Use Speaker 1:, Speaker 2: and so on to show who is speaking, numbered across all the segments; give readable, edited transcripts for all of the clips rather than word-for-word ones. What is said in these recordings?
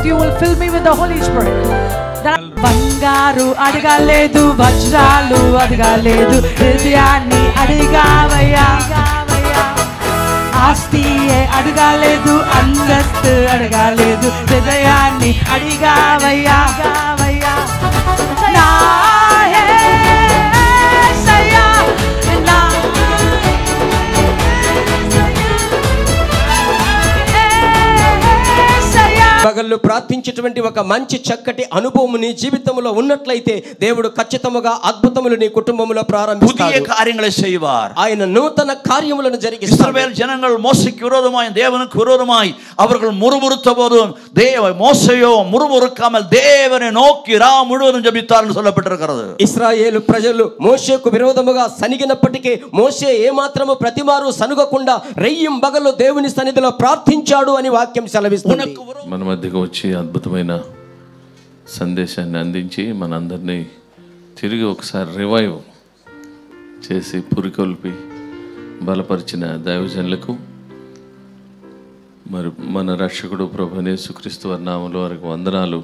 Speaker 1: that you will fill me with the Holy Spirit. బంగారు అడగలేదు, వజ్రాలు అడగలేదు, హృదయాన్ని అడిగావయ్యా. ఆస్తియే అడగలేదు, అంతస్తు అడగలేదు, హృదయాన్ని అడిగావయ్యా.
Speaker 2: పగళ్ళు ప్రార్థించేటువంటి ఒక మంచి చక్కటి అనుభవం నీ జీవితంలో ఉన్నట్లయితే దేవుడు ఖచ్చితంగా అద్భుతములు నీ కుటుంబంలో ప్రారంభిస్తాడు.
Speaker 3: புதிய காரியங்களை செய்வார்.
Speaker 2: ఆయన నూతన కార్యములను జరిగిస్తాడు.
Speaker 3: இஸ்ரவேல் ஜனங்கள் மோசேக்கு விரோதமாய் தேவனுக்கு விரோதமாய் அவர்கள் முறுமுறுத்த போதும் மோசேயோ முறுமுறுக்காமல் தேவனை நோக்கி ரா முழுவதும் ஜெபித்தார்னு சொல்லப்பட்டிருக்கிறது.
Speaker 2: ఇశ్రాయేలు ప్రజలు మోషేకు విరోధముగా సనిగినప్పటికీ మోషే ఏమాత్రము ప్రతిమారు సనుగకుండా రెయ్యింబగలు దేవుని సన్నిధిలో ప్రార్థించాడు అని వాక్యం సెలవిస్తుంది.
Speaker 4: మన మధ్యకు వచ్చి అద్భుతమైన సందేశాన్ని అందించి మనందరినీ తిరిగి ఒకసారి రివైవ్ చేసి పురికొల్పి బలపరిచిన దైవజనులకు మరి మన రక్షకుడు ప్రభువైన యేసుక్రీస్తు వారి నామములో వారికి వందనాలు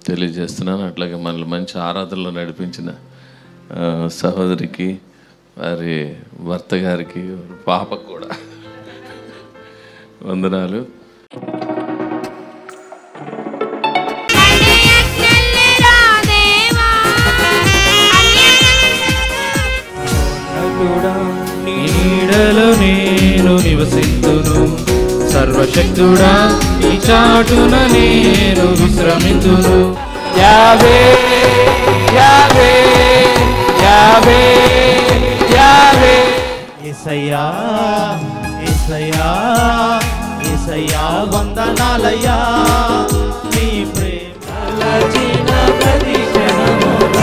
Speaker 4: తెలియజేస్తున్నాను. అట్లాగే మనల్ని మంచి ఆరాధనలో నడిపించిన సహోదరికి, వారి భర్త గారికి, పాపకు కూడా వందనాలు.
Speaker 5: నీడలో నేను నివసింతును, సర్వశక్తుడా నీ చాటున నేను విశ్రమింతును. యావే యావే యావే యావే యేసయ్యా యేసయ్యా యేసయ్యా వందనాలయ్యా, నీ ప్రేమల చిన్న ప్రతి క్షణములో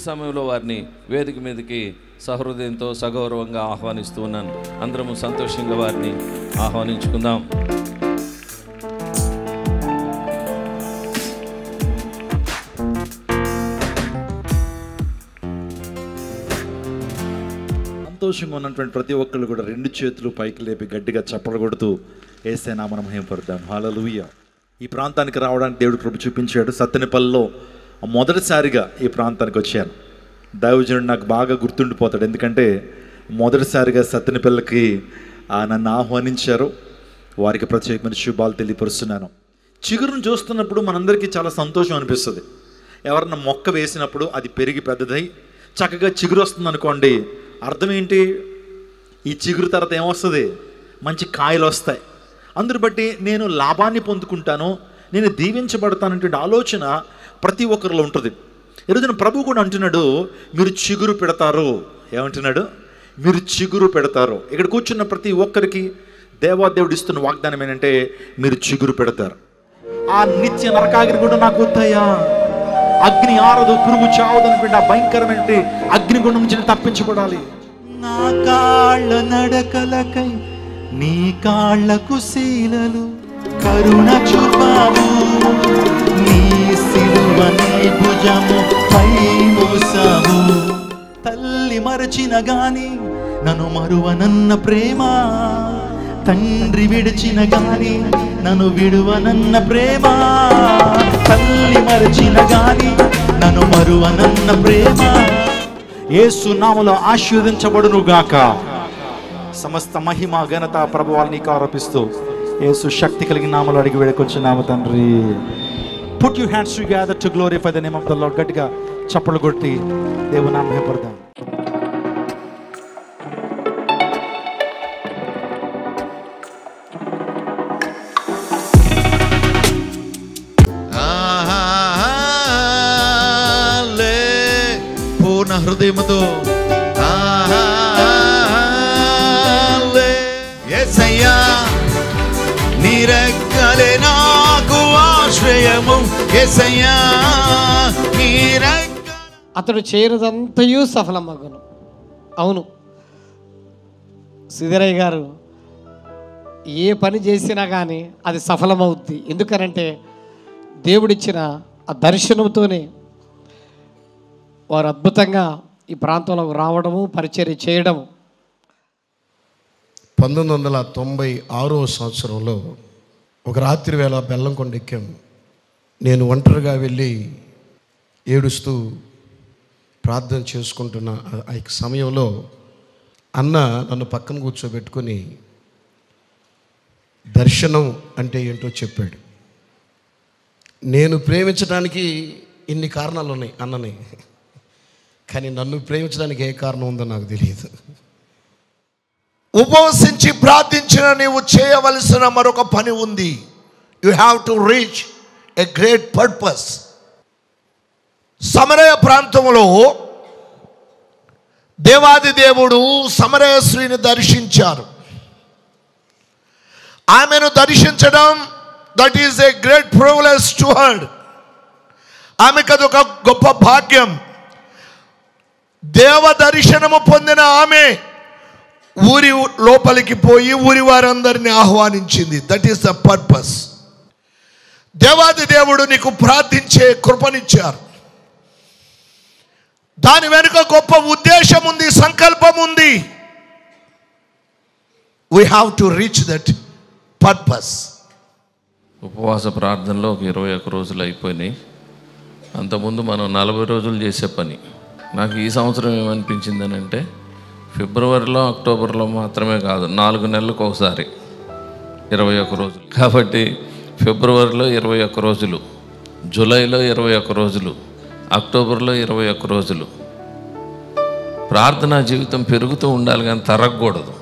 Speaker 4: సమయంలో వారిని వేదిక మీదకి సహృదయంతో సగౌరవంగా ఆహ్వానిస్తూ ఉన్నాను. అందరము సంతోషంగా వారిని ఆహ్వానించుకుందాం.
Speaker 6: సంతోషంగా ఉన్నటువంటి ప్రతి ఒక్కళ్ళు కూడా రెండు చేతులు పైకి లేపి గట్టిగా చప్పలు కొడుతూ యేసయ్య నామమున మహిమపడతాం. హల్లెలూయా. ఈ ప్రాంతానికి రావడానికి దేవుడు కృప చూపించాడు. సత్తెనపల్లిలో మొదటిసారిగా ఈ ప్రాంతానికి వచ్చాను. దైవజనుడు నాకు బాగా గుర్తుండిపోతాడు, ఎందుకంటే మొదటిసారిగా సత్తెనపల్లికి నన్ను ఆహ్వానించారు. వారికి ప్రత్యేకమైన శుభాలు తెలియపరుస్తున్నాను. చిగురును చూస్తున్నప్పుడు మనందరికీ చాలా సంతోషం అనిపిస్తుంది. ఎవరన్నా మొక్క వేసినప్పుడు అది పెరిగి పెద్దదై చక్కగా చిగురు వస్తుంది అనుకోండి, అర్థం ఏంటి? ఈ చిగురు తర్వాత ఏమొస్తుంది? మంచి కాయలు వస్తాయి. అందుని బట్టి నేను లాభాన్ని పొందుకుంటాను, నేను దీవించబడతానటువంటి ఆలోచన ప్రతి ఒక్కరిలో ఉంటుంది. ఈరోజున ప్రభు కూడా అంటున్నాడు, మీరు చిగురు పెడతారు. ఏమంటున్నాడు? మీరు చిగురు పెడతారు. ఇక్కడ కూర్చున్న ప్రతి ఒక్కరికి దేవాదేవుడు ఇస్తున్న వాగ్దానం ఏంటంటే మీరు చిగురు పెడతారు. ఆ నిత్య నరకాగ్ని కూడా నాకు వద్దయ్యా, అగ్ని ఆరదు, పురుగు చావదు అనుకుంటే ఆ భయంకరమైన అగ్నిగుండం నుంచి తప్పించబడాలి. నా కాళ్ళ నడకలకై నీ కాళ్ళకు శీలలు కరుణ చూపావు, నీ సిలువనే భుజము పై మోసావు. తల్లి మరచిన గాని నన్ను మరువనన్న ప్రేమ, తండ్రి విడిచిన గాని నన్ను విడువనన్న ప్రేమ, తల్లి మరచిన గాని నన్ను మరువనన్న ప్రేమ. యేసు నామములో ఆశీర్వదించబడును గాక. సమస్త మహిమ ఘనత ప్రభువాలు నీకు ఆరోపిస్తూ యేసు శక్తి కలిగిన నామములో అడిగి వేడుకొంచున్నాము తండ్రి. Put your hands together to glorify the name of the Lord. గట్టిగా చప్పట్లు కొట్టి దేవుని నామమున మహిమపడదాం. పూర్ణ హృదయముతో యేసయ్యా నీ రెక్కలే నాకు ఆశ్రయము, యేసయ్యా నీ రెక్కల.
Speaker 7: అతడు చేయనిదంతయు సఫలమగును. అవును, సిద్ధరయ్య గారు ఏ పని చేసినా కానీ అది సఫలమవుద్ది. ఎందుకనంటే దేవుడిచ్చిన ఆ దర్శనంతోనే వారు అద్భుతంగా ఈ ప్రాంతంలోకి రావడము, పరిచర్య చేయడము.
Speaker 8: 1996వ సంవత్సరంలో ఒక రాత్రి వేళ బెల్లంకొండ ఎక్కాం. నేను ఒంటరిగా వెళ్ళి ఏడుస్తూ ప్రార్థన చేసుకుంటున్న ఆ సమయంలో అన్న నన్ను పక్కన కూర్చోబెట్టుకొని దర్శనం అంటే ఏంటో చెప్పాడు. నేను ప్రేమించడానికి ఇన్ని కారణాలు ఉన్నాయి అన్నని, కానీ నన్ను ప్రేమించడానికి ఏ కారణం ఉందో నాకు తెలియదు.
Speaker 9: ఉపవసించి ప్రార్థించిన నీవు చేయవలసిన మరొక పని ఉంది. You have to reach a great purpose. సమరయ ప్రాంతంలో దేవాది దేవుడు సమరయ స్త్రీని దర్శించారు. ఆమెను దర్శించడం that is a great privilege to her. ఆమెకు అదొక గొప్ప భాగ్యం. దేవ దర్శనము పొందిన ఆమె ఊరి లోపలికి పోయి ఊరి వారందరినీ ఆహ్వానించింది. That is the purpose. దేవాది దేవుడు నీకు ప్రార్థించే కృపనిచ్చారు. దాని వెనుక గొప్ప ఉద్దేశం ఉంది, సంకల్పం ఉంది. We have to reach that purpose.
Speaker 4: ఉపవాస ప్రార్థనలో ఒక 21 రోజులు అయిపోయినాయి. అంతకుముందు మనం 40 రోజులు చేసే పని. నాకు ఈ సంవత్సరం ఏమనిపించిందని అంటే, ఫిబ్రవరిలో అక్టోబర్లో మాత్రమే కాదు, 4 నెలలకు ఒకసారి 21 రోజులు. కాబట్టి ఫిబ్రవరిలో 21 రోజులు, జూలైలో 21 రోజులు, అక్టోబర్లో 21 రోజులు. ప్రార్థనా జీవితం పెరుగుతూ ఉండాలి కానీ తరగకూడదు.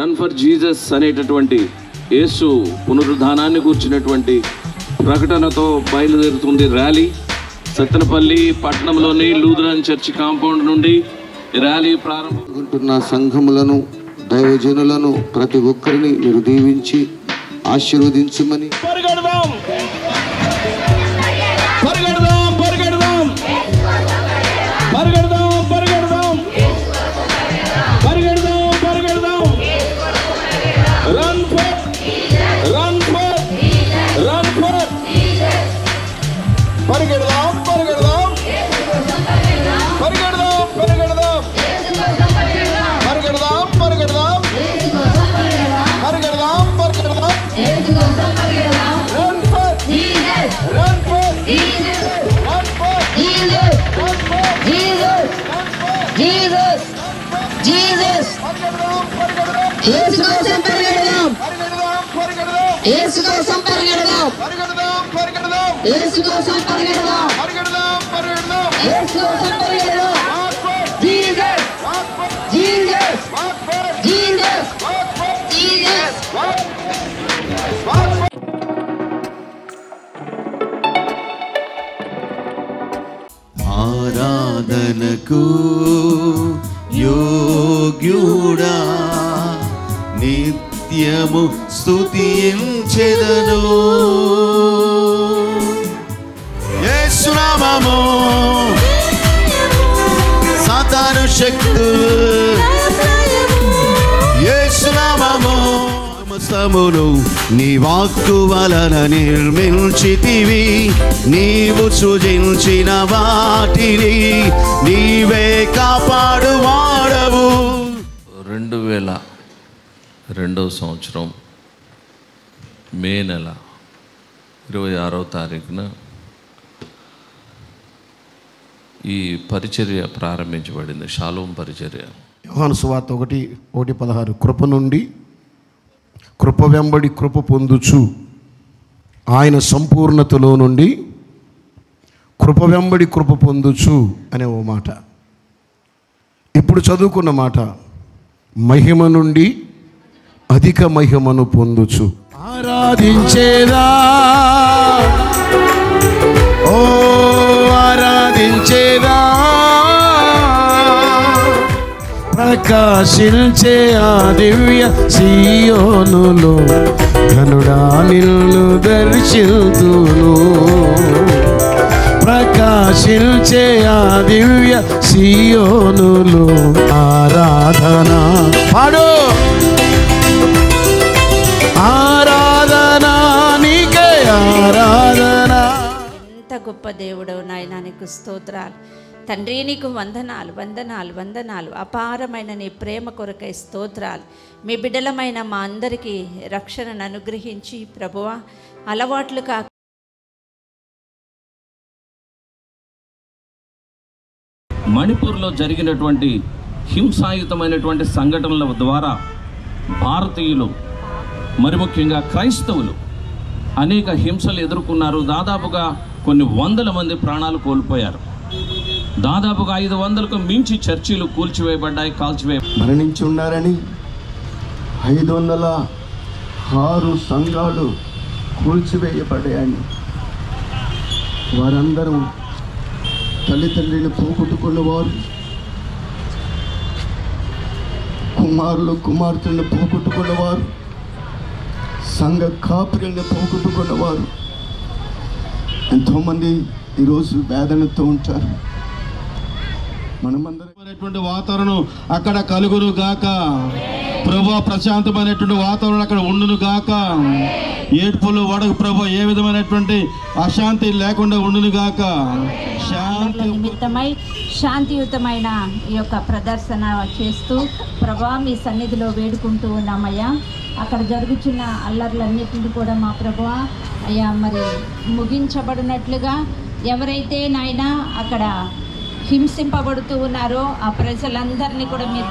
Speaker 10: రన్ ఫర్ జీసస్ అనేటటువంటి యేసు పునరుద్ధానాన్ని కూర్చున్నటువంటి ప్రకటనతో బయలుదేరుతుంది ర్యాలీ. సత్తెనపల్లి పట్టణంలోని లూథరన్ చర్చి కాంపౌండ్ నుండి ర్యాలీ ప్రారంభమవుతున్న సంఘములను, దైవజనులను ప్రతి ఒక్కరిని మీరు దీవించి ఆశీర్వదించమని.
Speaker 5: Run for
Speaker 11: ఆరాధనకు యోగ్యుడా నిత్యము స్తుతించెదను యేసు నామము సాతాను శక్తులు యేసు నామము సమస్తమును నీ వాక్కు వలన నిర్మించితివి నీవు సృజించిన వాటిని నీవే కాపాడువాడవు
Speaker 4: 2002వ సంవత్సరం మే నెల 26వ తారీఖున ఈ పరిచర్య ప్రారంభించబడింది. షాలోమ్ పరిచర్య.
Speaker 8: యోహాను సువార్త 1:16 కృప నుండి కృప వెంబడి కృప పొందుచు ఆయన సంపూర్ణతలో నుండి కృప వెంబడి కృప పొందుచు అనే ఓ మాట. ఇప్పుడు చదువుకున్న మాట మహిమ నుండి అధిక మహిమను పొందుచు. ఆరాధించేదా ఓ ఆరాధించేదా ప్రకాశించే ఆ దివ్య సీయోనులో ఘనుడా నిన్ను దర్శింతును ప్రకాశించే ఆ దివ్య సీయోనులో ఆరాధన పాడు ఆరాధన నీకే ఆరాధన.
Speaker 12: ఎంత గొప్ప దేవుడవు నాయనా, నీకు స్తోత్రాలు తండ్రి, నీకు వందనాలు వందనాలు వందనాలు. అపారమైన నీ ప్రేమ కొరకై స్తోత్రాలు. మీ బిడ్డలమైన మా అందరికీ రక్షణను అనుగ్రహించి ప్రభువా అలవాట్లు కాక
Speaker 10: మణిపూర్లో జరిగినటువంటి హింసాయుతమైనటువంటి సంఘటనల ద్వారా భారతీయులు మరి ముఖ్యంగా క్రైస్తవులు అనేక హింసలు ఎదుర్కొన్నారు. దాదాపుగా కొన్ని వందల మంది ప్రాణాలు కోల్పోయారు. దాదాపుగా 500కు మించి చర్చిలు కూల్చివేయబడ్డాయి,
Speaker 11: మరణించి ఉన్నారని 506 సంఘాలు కూల్చివేయబడ్డాయని వారందరూ తల్లిదండ్రులను పోగొట్టుకున్నవారు, కుమారులు కుమార్తెలను పోగొట్టుకున్నవారు, సంఘ కాపురులను పోగొట్టుకున్నవారు ఎంతోమంది ఈరోజు వేదనతో ఉంటారు. మనమందరం
Speaker 13: వాతావరణం అక్కడ కలుగును గాక ప్రభు, ప్రశాంతమైనటువంటి వాతావరణం అక్కడ ఉండును గాక. ఏడ్పులు వడకు ప్రభు ఏ విధమైనటువంటి అశాంతి లేకుండా ఉండును గాక. శాంతి
Speaker 12: నిమిత్తమై శాంతియుతమైన ఈ యొక్క ప్రదర్శన చేస్తూ ప్రభా మీ సన్నిధిలో వేడుకుంటూ ఉన్నామయ్యా. అక్కడ జరుగుతున్న అల్లర్లన్నిటిని కూడా మా ప్రభువా అయ్యా మరి ముగించబడినట్లుగా ఎవరైతే నాయనా అక్కడ హింసింపబడుతూ ఉన్నారో ఆ ప్రజలందరినీ కూడా మీరు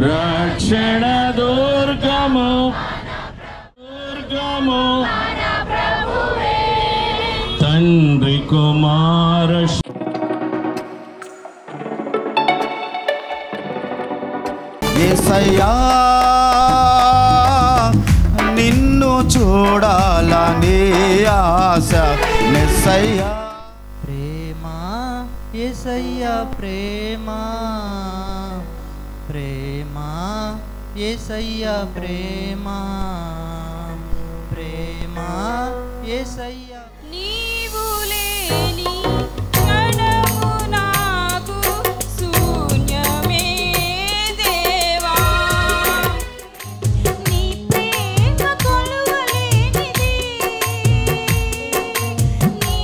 Speaker 5: రక్షణ దుర్గము దుర్గము తండ్రి కుమార
Speaker 11: యేసయ్యా నిన్ను చూడాలని ఆశ మెస్సయ్యా.
Speaker 14: యేసయ్యా ప్రేమ ప్రేమ యేసయ్యా ప్రేమ ప్రేమ యేసయ్యా.
Speaker 15: నీవు లేని క్షణము నాకు శూన్యమే దేవా, నీ ప్రేమ కొలువలేనిది, నీ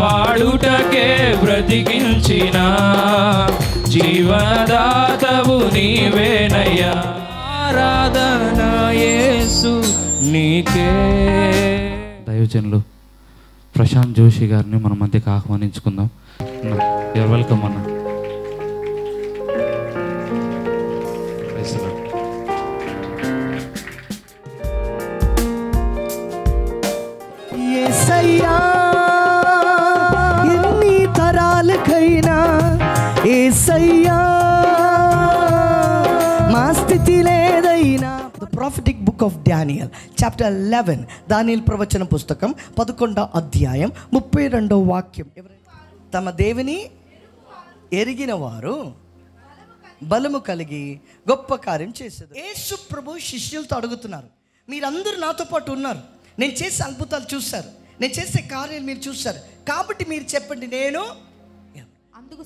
Speaker 5: పాడుటకే బ్రతికించిన జీవనదాతవు నీవేనయ్యా. ఆరాధన యేసు నీకే.
Speaker 16: దైవజనులు ప్రశాంత్ జోషి గారిని మన మధ్యకి ఆహ్వానించుకుందాం. యూర్ వెల్కమ్ అన్న.
Speaker 17: యేసయ్యా ఎన్ని తరాలకైనా యేసయ్యా మా స్థితి లేదైనా. The prophetic book of Daniel chapter 11, దానియేలు ప్రవచన పుస్తకం 11వ అధ్యాయం 32వ వాక్యం. తమ దేవుని ఎరిగిన వారు బలము కలిగి గొప్ప కార్యం చేసేది. యేసు ప్రభు శిష్యులతో అడుగుతున్నారు, మీరందరూ నాతో పాటు ఉన్నారు, నేను చేసే అద్భుతాలు చూశారు, నేను చేసే కార్యాలు మీరు చూశారు, కాబట్టి మీరు చెప్పండి నేను.
Speaker 1: అందుకు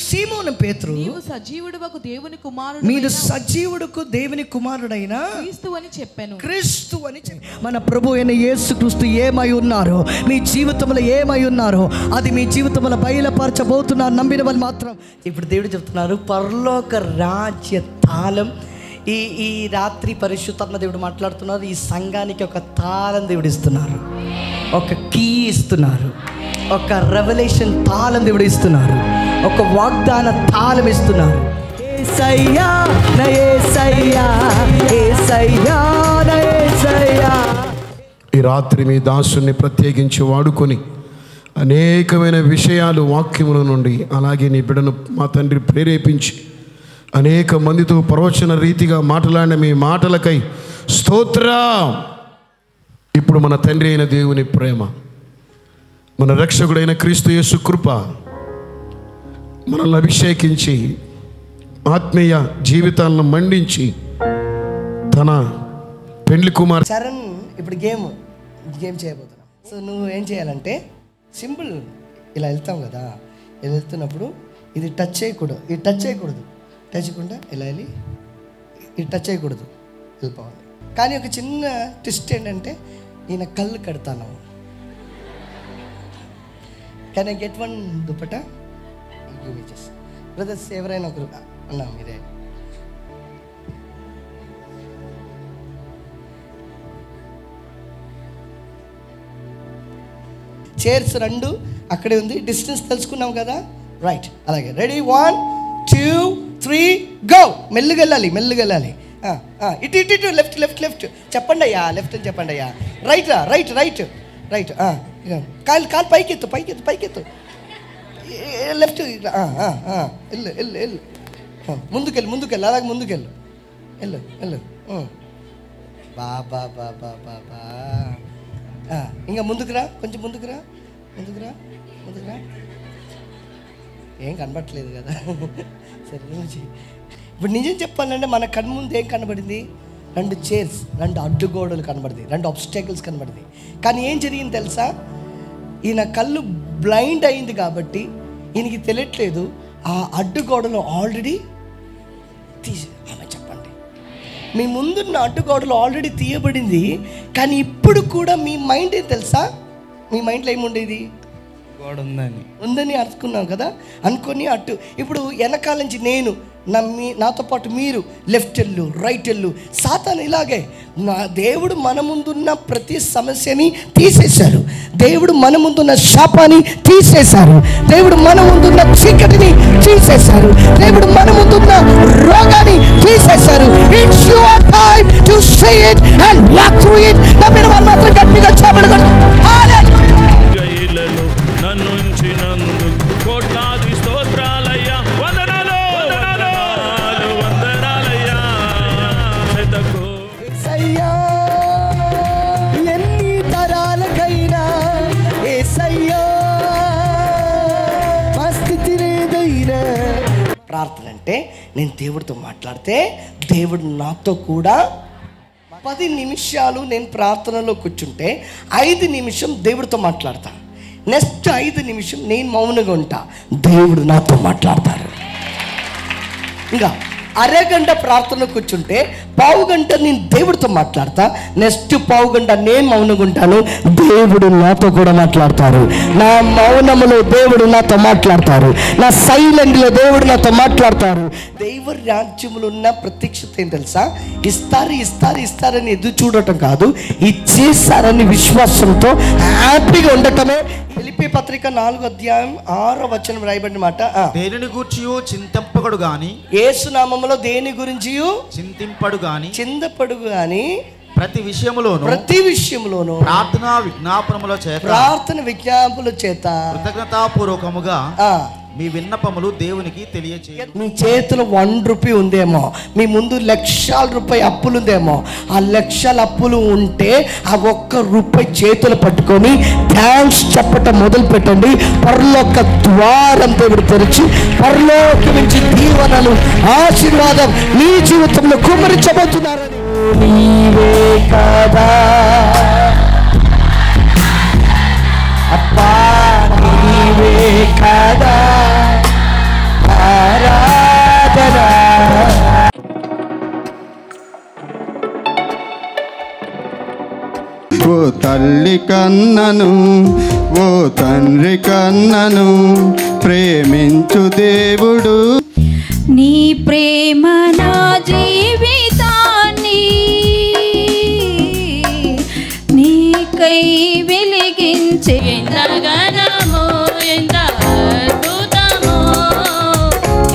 Speaker 1: సీమోను పేతురు
Speaker 17: నీవు సజీవుడకు దేవుని కుమారుడు, మీరు సజీవుడుకు దేవుని కుమారుడైన క్రీస్తు అని చెప్పాను. క్రీస్తు అని మన ప్రభు అయిన యేసుక్రీస్తు ఏమై ఉన్నారో, మీ జీవితంలో ఏమై ఉన్నారో అది మీ జీవితంలో బయలుపరచబోతున్నారు నమ్మిన వాళ్ళు మాత్రం. ఇప్పుడు దేవుడు చెప్తున్నారు పరలోక రాజ్య తాళం. ఈ రాత్రి పరిశుద్ధాత్మ దేవుడు మాట్లాడుతున్నారు. ఈ సంఘానికి ఒక తాళం దేవుడు ఇస్తున్నారు, ఒక కీ ఇస్తున్నారు, ఒక రెవల్యూషన్ తాళం దేవుడు ఇస్తున్నారు, ఒక వాగ్దాన తాళం ఇస్తున్నారు. యేసయ్యా నా యేసయ్యా, యేసయ్యా నా యేసయ్యా.
Speaker 8: ఈ రాత్రి మీ దాసుని ప్రత్యేకించి వాడుకొని అనేకమైన విషయాలు వాక్యముల నుండి, అలాగే నీ బిడ్డను మా తండ్రి ప్రేరేపించి అనేక మందితో ప్రవచన రీతిగా మాట్లాడిన మీ మాటలకై స్తోత్రం. ఇప్పుడు మన తండ్రి అయిన దేవుని ప్రేమ, మన రక్షకుడైన క్రీస్తు యేసు కృప మనల్ని అభిషేకించి ఆత్మీయ జీవితాలను మండించి తన పెండ్లి కుమార్
Speaker 17: చరణ్ ఇప్పుడు గేమ్ చేయబోతున్నాం. సో నువ్వు ఏం చేయాలంటే సింపుల్, ఇలా వెళ్తాం కదా, ఇలా వెళ్తున్నప్పుడు ఇది టచ్ చేయకూడదు, ఇది టచ్ చేయకూడదు, టచ్ చేయకుండా ఇలా వెళ్ళి ఇది టచ్ చేయకూడదు, వెళ్ళిపోవాలి. కానీ ఒక చిన్న ట్విస్ట్ ఏంటంటే ఈయన కళ్ళు కడతాను. Can I get one dupatta? Brothers ఎవరైనా ఒకరు అన్నా మీరే. చైర్స్ రెండు అక్కడే ఉంది, డిస్టెన్స్ తెలుసుకున్నాం కదా, రైట్. అలాగే రెడీ, 1 2 3 గో. మెల్లుగా వెళ్ళాలి, మెల్లుగా వెళ్ళాలి. ఇటు ఇటు ఇటు, లెఫ్ట్ లెఫ్ట్ లెఫ్ట్ చెప్పండి అయ్యా, లెఫ్ట్ అని చెప్పండి అయ్యా, రైట్ రా, రైట్ రైట్ రైట్. కాలు కాలు పైకెత్తు పైకెత్తు పైకెత్తు, లెఫ్ట్ వెళ్ళు వెళ్ళు వెళ్ళు, ముందుకెళ్ళు ముందుకెళ్ళు, అలాగే ముందుకెళ్ళు, వెళ్ళు వెళ్ళు. బాబా బాబా బాబా, ఇంకా ముందుకురా, కొంచెం ముందుకురా, ముందుకురా ముందుకురా. ఏం కనబడట్లేదు కదా, సరే నుంచి. ఇప్పుడు నిజం చెప్పాలంటే మన కన్ను ముందు ఏం కనబడింది? 2 చైర్స్, 2 అడ్డుగోడలు కనబడింది, 2 ఆబ్స్టాకిల్స్ కనబడింది. కానీ ఏం జరిగింది తెలుసా? ఈయన కళ్ళు బ్లైండ్ అయింది కాబట్టి ఈయనకి తెలియట్లేదు ఆ అడ్డుగోడలు ఆల్రెడీ చెప్పండి, మీ ముందున్న అడ్డుగోడలు ఆల్రెడీ తీయబడింది. కానీ ఇప్పుడు కూడా మీ మైండ్ ఏం తెలుసా? మీ మైండ్లో ఏముండేది? గోడ ఉందని అనుకున్నాం కదా, అనుకొని అటు. ఇప్పుడు వెనకాల నుంచి నేను నాతో పాటు మీరు లెఫ్ట్ వెళ్ళు, రైట్ వెళ్ళు. సాతాను ఇలాగే, నా దేవుడు మన ముందున్న ప్రతి సమస్యని తీసేశారు, దేవుడు మన ముందున్న శాపాన్ని తీసేశారు, దేవుడు మన ముందున్న చీకటిని తీసేశారు, దేవుడు మన ముందున్న రోగాన్ని తీసేశారు. It's your time to see it and walk through it. నమ్మిన వాళ్ళు మాత్రం గట్టిగా చెప్పండి.
Speaker 5: నన్ను ఉంచినందుకు కోట్లాది స్తోత్రాలయ్యా, వందనాలు వందనాలు వందనాలయ్యా.
Speaker 17: యేసయ్యా ఎన్ని తరాలకైనా యేసయ్యా మా స్థితి లేదైనా. ప్రార్థన అంటే నేను దేవుడితో మాట్లాడితే దేవుడు నాతో కూడా 10 నిమిషాలు నేను ప్రార్థనలో కూర్చుంటే 5 నిమిషం దేవుడితో మాట్లాడతా, నెక్స్ట్ 5 నిమిషం నేను మౌనంగా ఉంటా, దేవుడు నాతో మాట్లాడతారు. ఇంకా అరగంట ప్రార్థన కూర్చుంటే పావు గంట నేను దేవుడితో మాట్లాడతా, నెక్స్ట్ పావు గంట నేను మౌనంగా ఉంటాను, దేవుడు నాతో కూడా మాట్లాడతారు. నా మౌనములో దేవుడు నాతో మాట్లాడతారు, నా సైలెంట్లో దేవుడు నాతో మాట్లాడతారు. దైవ రాజ్యములో ఉన్న ప్రత్యక్షత ఏం తెలుసా? ఇస్తారని ఎదురు చూడటం కాదు, ఇచ్చేస్తారని విశ్వాసంతో హ్యాపీగా ఉండటమే. ఫిలిప్పీ పత్రిక 4:6 రాయబడిన మాట,
Speaker 14: దేనిని గూర్చియు చింతింపడు గాని,
Speaker 17: యేసు నామములో దేని గురించి
Speaker 14: చింతింపడు గాని,
Speaker 17: చింతపడు గాని,
Speaker 14: ప్రతి విషయములోను ప్రార్థన విజ్ఞాపనముల చేత కృతజ్ఞతాపూర్వకముగా మీ విన్నపములు దేవునికి తెలియచేయండి.
Speaker 17: మీ చేతిలో 1 రూపీ ఉందేమో, మీ ముందు లక్షల రూపాయి అప్పులు ఉందేమో, ఆ లక్షల అప్పులు ఉంటే ఆ 1 రూపాయి చేతులు పట్టుకొని థ్యాంక్స్ చెప్పటం మొదలు పెట్టండి. పరలోక ద్వారం దేవుడు తెరిచి పరలోకం నుంచి దీవెనలు, ఆశీర్వాదం మీ జీవితంలో కుమ్మరించబోతున్నారని. నీవే కదా అప్పా, నీవే కదా ఆరాధన.
Speaker 11: ఓ తల్లి కన్నను, ఓ తండ్రి కన్నను ప్రేమించు దేవుడు.
Speaker 15: నీ ప్రేమ నా జీవితాన్ని నీకై వెలిగించే. ఎంతగానో ఎంత అద్భుతమో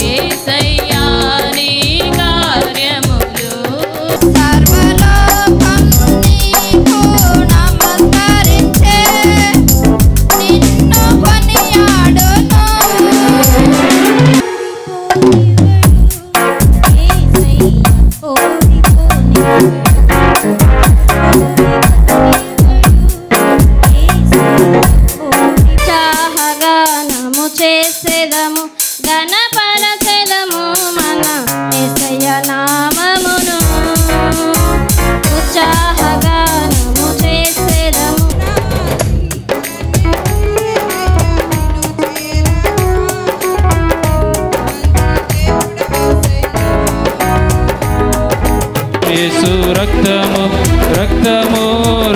Speaker 15: యేసయ్యా నీ కార్యములు. సర్వలోకం నీకు నమస్కరించే, నిన్ను కొనియాడును. ఉత్సాహగానము చేసేదము, గణపరచెదము మన యేసయ్య నామమును. ఉత్సాహగానము చేసేదము.
Speaker 5: యేసు రక్తము రక్తము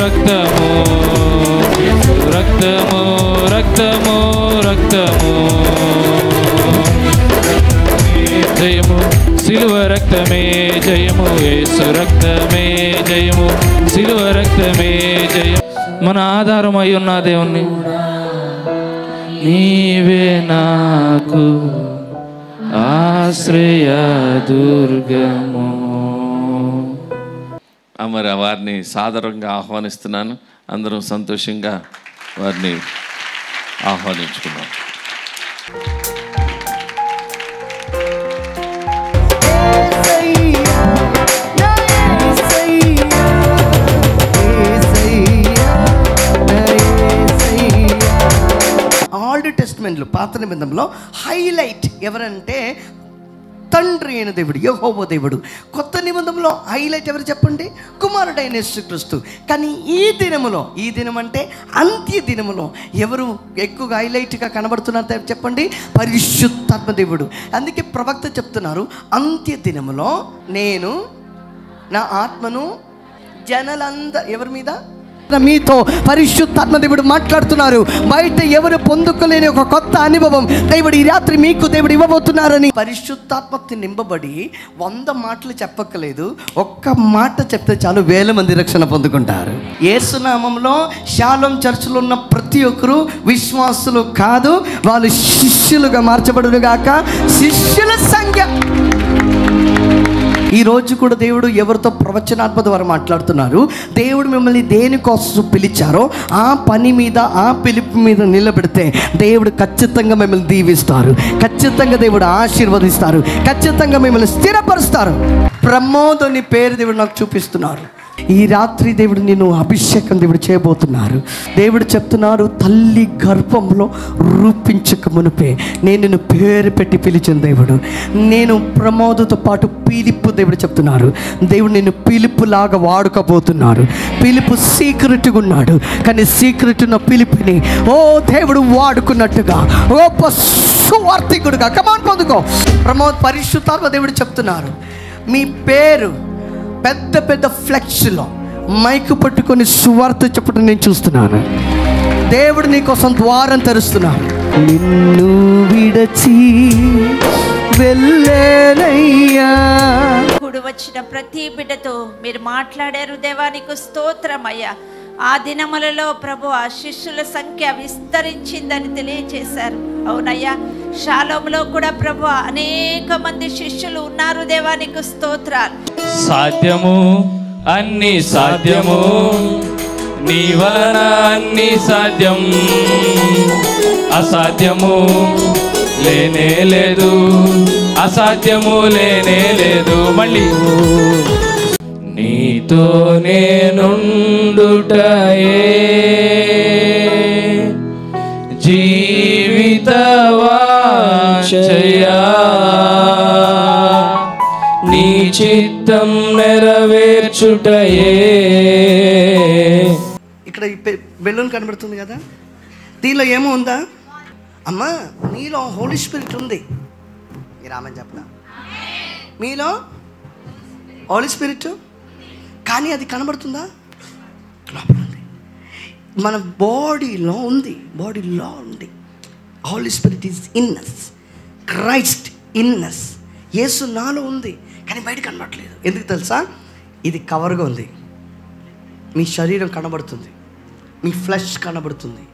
Speaker 5: రక్తము, యేసు రక్తము రక్తము రక్తము, జయము సిలువ రక్తమే జయము, యేసు రక్తమే జయము, సిలువ రక్తమే జయము. మన ఆధారం అయి ఉన్న దేవుణ్ణి, నీవే నాకు ఆశ్రయ దుర్గము.
Speaker 4: మరి వారిని సాదరంగా ఆహ్వానిస్తున్నాను. అందరం సంతోషంగా వారిని ఆహ్వానించుకున్నాం.
Speaker 17: ఓల్డ్ టెస్ట్మెంట్లో, పాత నిబంధనలో హైలైట్ ఎవరంటే తండ్రి అయిన దేవుడు, యెహోవా దేవుడు. కొత్త నిబంధనలో హైలైట్ ఎవరు చెప్పండి? కుమారుడైన యేసుక్రీస్తు. కానీ ఈ దినం అంటే అంత్య దినములో ఎవరు ఎక్కువగా హైలైట్గా కనబడుతున్నారు చెప్పండి? పరిశుద్ధాత్మ దేవుడు. అందుకే ప్రవక్త చెప్తున్నారు, అంత్య దినములో నేను నా ఆత్మను జనాలందరూ ఎవరి మీద, మీతో పరిశుద్ధాత్మ దేవుడు మాట్లాడుతున్నారు. బయట ఎవరు పొందుకోలేని ఒక కొత్త అనుభవం దేవుడు ఈ రాత్రి మీకు దేవుడు ఇవ్వబోతున్నారని. పరిశుద్ధాత్మతో నింపబడి 100 మాటలు చెప్పక్కలేదు, ఒక్క మాట చెప్తే చాలు 1000 మంది రక్షణ పొందుకుంటారు. యేసు నామములో షాలోమ్ చర్చిలో ఉన్న ప్రతి ఒక్కరు విశ్వాసులు కాదు, వాళ్ళు శిష్యులుగా మార్చబడును గాక. శిష్యుల సంఖ్య ఈ రోజు కూడా దేవుడు ఎవరితో ప్రవచనాత్మ ద్వారా మాట్లాడుతున్నారు. దేవుడు మిమ్మల్ని దేనికోసం పిలిచారో ఆ పని మీద, ఆ పిలుపు మీద నిలబెడితే దేవుడు ఖచ్చితంగా మిమ్మల్ని దీవిస్తారు, ఖచ్చితంగా దేవుడు ఆశీర్వదిస్తారు, ఖచ్చితంగా మిమ్మల్ని స్థిరపరుస్తారు. ప్రమోద్ అని పేరు దేవుడు నాకు చూపిస్తున్నారు. ఈ రాత్రి దేవుడు నిన్ను అభిషేకం దేవుడు చేయబోతున్నారు. దేవుడు చెప్తున్నారు, తల్లి గర్భంలో రూపించక మునిపే నేను నిన్ను పేరు పెట్టి పిలిచిన దేవుడు. నేను ప్రమోదతో పాటు పిలుపు దేవుడు చెప్తున్నారు. దేవుడు నిన్ను పిలుపులాగా వాడుకోబోతున్నారు. పిలుపు సీక్రెట్గా ఉన్నాడు, కానీ సీక్రెట్ ఉన్న పిలుపుని దేవుడు వాడుకున్నట్టుగా సువార్థికుడుగా. కమాన్ పొందుకో. ప్రమోద్ పరిశుద్ధాత్మ దేవుడు చెప్తున్నారు, మీ పేరు పెద్ద పెద్ద ఫ్లెక్స్లో మైకు పట్టుకొని సువార్త చెప్పడం నేను చూస్తున్నాను. దేవుడు నీకోసం ద్వారం తెరుస్తున్నాడు. నిన్ను విడచి వెళ్ళేనయ్యా.
Speaker 12: కూడి వచ్చిన ప్రతి బిడ్డతో మీరు మాట్లాడారు దేవా, నీకు స్తోత్రమయ్యా. ఆ దినములలో ప్రభు ఆ శిష్యుల సంఖ్య విస్తరించిందని తెలియచేశారు. అవునయ్యా, షాలోములో కూడా ప్రభు అనేక మంది శిష్యులు ఉన్నారు దేవా, నీకు స్తోత్రాలు.
Speaker 5: సాధ్యము అన్ని సాధ్యము, నీ వలన అన్ని సాధ్యం. అసాధ్యము లేనే లేదు, అసాధ్యము లేనే లేదు. మళ్ళీ నీతో నేనుండుటయే జీవిత వాంఛయా, నీ చిత్తం నెరవేర్చుటయే.
Speaker 17: ఇక్కడ బెలూన్ కనబడుతుంది కదా, దీనిలో ఏమో ఉందా అమ్మా? మీలో హోలీ స్పిరిట్ ఉంది. మీరు ఆమెను చెప్పనా? మీలో హోలీ స్పిరిట్, కానీ అది కనబడుతుందా? లోపల ఉంది. మన బాడీలో ఉంది, బాడీలో ఉంది. Holy Spirit is in us, Christ in us. యేసు నాలో ఉంది, కానీ బయట కనబడట్లేదు. ఎందుకు తెలుసా? ఇది కవర్గా ఉంది. మీ శరీరం కనబడుతుంది, మీ ఫ్లెష్ కనబడుతుంది,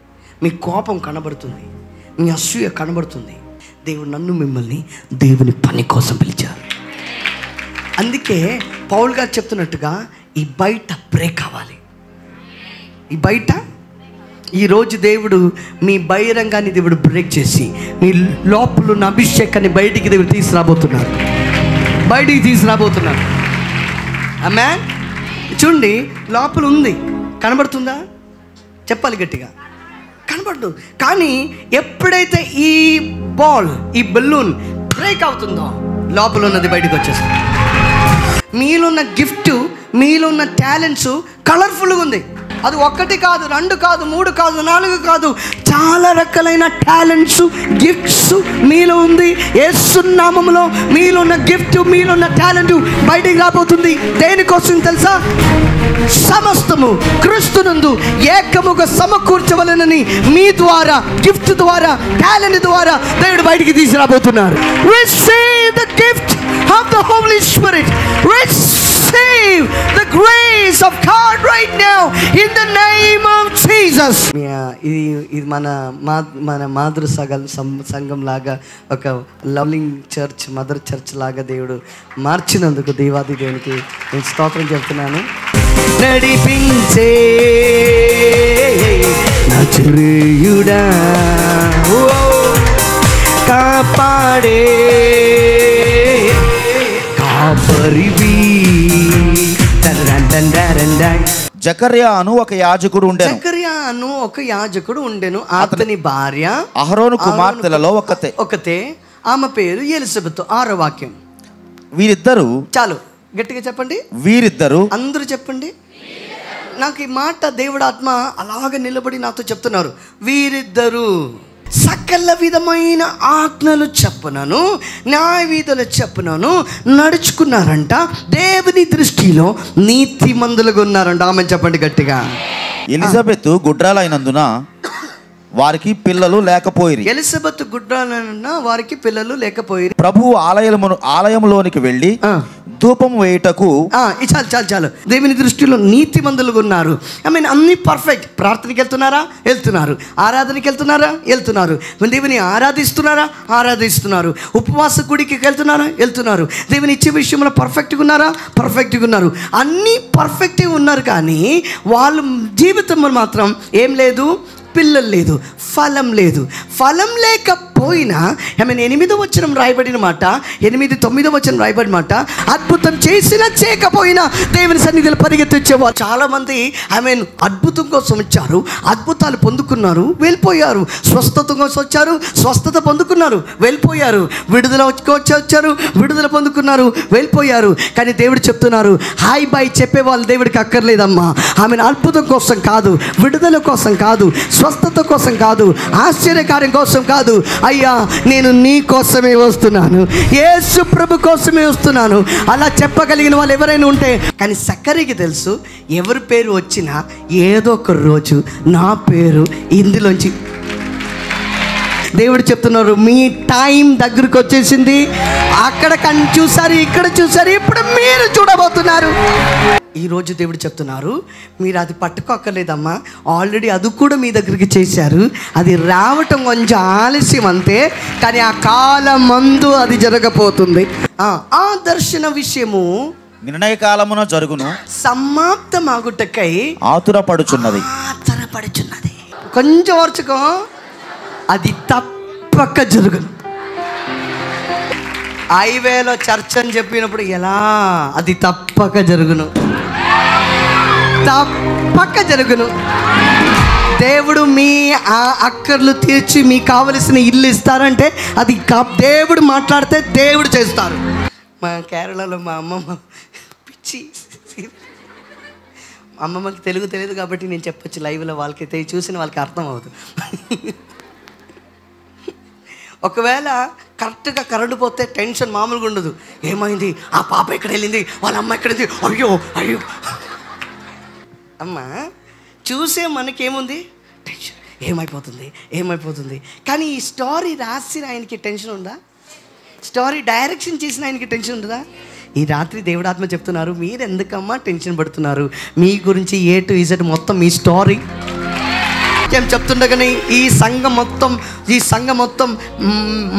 Speaker 17: మీ కోపం కనబడుతుంది, మీ అసూయ కనబడుతుంది. దేవుడు నన్ను మిమ్మల్ని దేవుని పని కోసం పిలిచారు. అందుకే పౌల్ గారు చెప్తున్నట్టుగా ఈ బయట బ్రేక్ కావాలి. ఈ బయట ఈరోజు దేవుడు మీ బహిరంగాన్ని దేవుడు బ్రేక్ చేసి మీ లోపల ఉన్న అభిషేకాన్ని బయటికి దేవుడు తీసుకురాబోతున్నారు. బయటికి తీసుకురాబోతున్నారు. ఆమేన్. చూడండి, లోపల ఉంది, కనబడుతుందా? చెప్పాలి గట్టిగా. కనబడదు. కానీ ఎప్పుడైతే ఈ బాల్, ఈ బెలూన్ బ్రేక్ అవుతుందో లోపల ఉన్నది బయటకు వచ్చేస్తుంది. మీలో ఉన్న గిఫ్ట్, మీలో ఉన్న టాలెంట్స్ కలర్ఫుల్గా ఉంది. అది ఒక్కటి కాదు, 2 కాదు, 3 కాదు, 4 కాదు, చాలా రకాలైన టాలెంట్స్, గిఫ్ట్స్ మీలో ఉంది. యేసు నామములో మీలో ఉన్న గిఫ్ట్, మీలో ఉన్న టాలెంట్ బయటికి రాబోతుంది. దేనికోసం తెలుసా? సమస్తము క్రీస్తునందు ఏకముగా సమకూర్చవలెనని మీ ద్వారా, గిఫ్ట్ ద్వారా, టాలెంట్ ద్వారా దేవుడు బయటికి తీసుకురాబోతున్నారు. Receive the gift of the Holy Spirit. Receive the grace of God right now in the name of Jesus. ఇది మన మాతృ సంఘం లాగా, ఒక లవ్లింగ్ చర్చ్, మదర్ చర్చ్ లాగా దేవుడు మార్చినందుకు దేవాది దేవునికి నేను స్తోత్రం చెప్తున్నాను. నడిపించే నచురేయుడా, కాపాడే కాపరివి.
Speaker 14: జకర్యా అను ఒక యాజకుడు ఉండెను.
Speaker 17: జకర్యా అను ఒక యాజకుడు ఉండెను. అతని భార్య
Speaker 14: అహరోను కుమార్తెలలో
Speaker 17: ఒకతే, ఆమె పేరు ఎలిజబెత్. 6వ వాక్యం.
Speaker 14: వీరిద్దరు,
Speaker 17: చాలు గట్టిగా చెప్పండి,
Speaker 14: వీరిద్దరు.
Speaker 17: అందరూ చెప్పండి. నాకు ఈ మాట దేవుడు ఆత్మ అలాగ నిలబడి నాతో చెప్తున్నారు. వీరిద్దరు సకల విధమైన ఆజ్ఞలు చెప్పునను, న్యాయ విధులు చెప్పునను నడుచుకున్నారంట. దేవుని దృష్టిలో నీతిమంతులుగా ఉన్నారంట. ఆమె చెప్పండి గట్టిగా.
Speaker 14: ఎలిజబెత్ గుడ్రాలైనందున వారికి పిల్లలు లేకపోయిరి.
Speaker 17: ఎలిజబెత్ గుడ్రాలైనందున వారికి పిల్లలు లేకపోయిరి.
Speaker 14: ప్రభువు ఆలయంలోనికి వెళ్ళి ధూపం వేయుటకు.
Speaker 17: చాలు. దేవుని దృష్టిలో నీతిమంతులుగా ఉన్నారు. అన్ని పర్ఫెక్ట్. ప్రార్థనకి వెళ్తున్నారు, ఆరాధనకి వెళ్తున్నారు, దేవుని ఆరాధిస్తున్నారు, ఉపవాస గుడికి వెళ్తున్నారు, దేవుని ఇచ్చే విషయంలో పర్ఫెక్ట్గా ఉన్నారు. అన్నీ పర్ఫెక్ట్గా ఉన్నారు. కానీ వాళ్ళ జీవితంలో మాత్రం ఏం లేదు? పిల్లలు లేదు, ఫలం లేదు. ఫలం లేకపోయినా 8వ వచనం రాయబడిన మాట, 8, 9వ వచనం రాయబడిన మాట, అద్భుతం చేసినా చేయకపోయినా దేవుని సన్నిధిలో పరిగెత్తించేవారు. చాలామంది అద్భుతం కోసం వచ్చారు, అద్భుతాలు పొందుకున్నారు, వెళ్ళిపోయారు. స్వస్థత కోసం వచ్చారు, స్వస్థత పొందుకున్నారు, వెళ్ళిపోయారు. విడుదల వచ్చారు, విడుదల పొందుకున్నారు, వెళ్ళిపోయారు. కానీ దేవుడు చెప్తున్నారు, హాయ్ బాయ్ చెప్పేవాళ్ళు దేవుడికి అక్కర్లేదమ్మా. అద్భుతం కోసం కాదు, విడుదల కోసం కాదు, స్వస్థత కోసం కాదు, ఆశ్చర్యకార్యం కోసం కాదు, అయ్యా నేను నీ కోసమే వస్తున్నాను, యేసు ప్రభు కోసమే వస్తున్నాను. అలా చెప్పగలిగిన వాళ్ళు ఎవరైనా ఉంటే. కానీ సక్కరికి తెలుసు, ఎవరి పేరు వచ్చినా ఏదో ఒక రోజు నా పేరు ఇందులోంచి. దేవుడు చెప్తున్నారు, మీ టైం దగ్గరకు వచ్చేసింది. అక్కడ చూసారు, ఇక్కడ చూసారు, ఇప్పుడు మీరు చూడబోతున్నారు. ఈరోజు దేవుడు చెప్తున్నారు, మీరు అది పట్టుకోక్కర్లేదమ్మా, ఆల్రెడీ అది కూడా మీ దగ్గరికి చేశారు. అది రావటం కొంచెం ఆలస్యం అంతే, కానీ ఆ కాలం మందు అది జరగబోతుంది. ఆ దర్శన విషయము
Speaker 14: నిర్ణయ కాలమున జరుగును,
Speaker 17: సమాప్తమాగుటకై
Speaker 14: ఆతురపడుచున్నది.
Speaker 17: కొంచెం ఓర్చుకో, అది తప్పక జరుగును. హైవేలో చర్చ్ అని చెప్పినప్పుడు ఎలా, అది తప్పక జరుగును, తప్పక జరుగును. దేవుడు మీ అక్కర్లు తీర్చి మీకు కావలసిన ఇల్లు ఇస్తారంటే అది దేవుడు మాట్లాడితే దేవుడు చేస్తారు. మా కేరళలో మా అమ్మమ్మ పిచ్చి, అమ్మమ్మకి తెలుగు తెలియదు కాబట్టి నేను చెప్పొచ్చు లైవ్లో, వాళ్ళకైతే చూసిన వాళ్ళకి అర్థం అవుతుంది. ఒకవేళ కరెక్ట్గా కరెంటు పోతే టెన్షన్ మామూలుగా ఉండదు. ఏమైంది, ఆ పాప ఎక్కడ వెళ్ళింది, వాళ్ళ అమ్మ ఎక్కడింది, అయ్యో అయ్యో. అమ్మ చూసే మనకేముంది టెన్షన్, ఏమైపోతుంది. కానీ ఈ స్టోరీ రాసిన ఆయనకి టెన్షన్ ఉందా? స్టోరీ డైరెక్షన్ చేసిన ఆయనకి టెన్షన్ ఉంటుందా? ఈ రాత్రి దేవుడాత్మ చెప్తున్నారు, మీరు ఎందుకమ్మా టెన్షన్ పడుతున్నారు? మీ గురించి A to Z మొత్తం మీ స్టోరీ చెప్తుండగానే ఈ సంఘం మొత్తం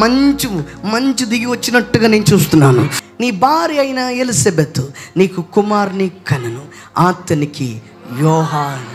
Speaker 17: మంచు దిగి వచ్చినట్టుగా నేను చూస్తున్నాను. నీ భార్య అయిన ఎలిజబెత్ నీకు కుమారుని కనెను, అతనికి యోహాను.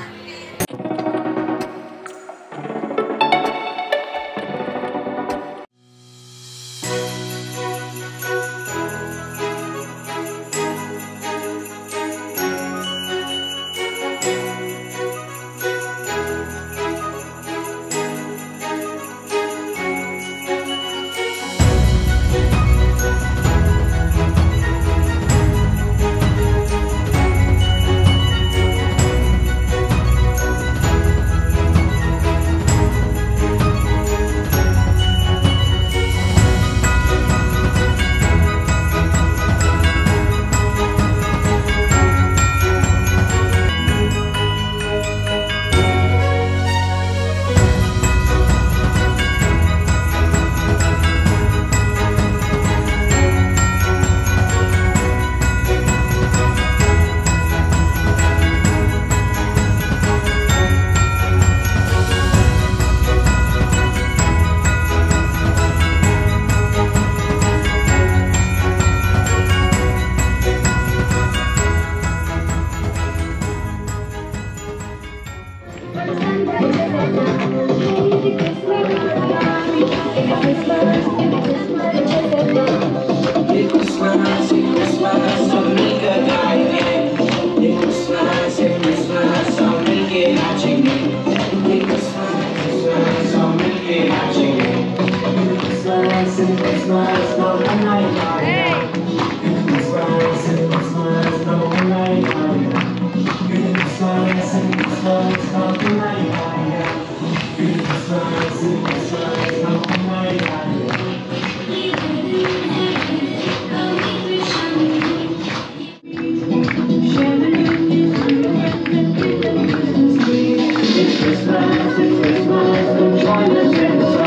Speaker 18: Christmas, it's Christmas, the joy is in the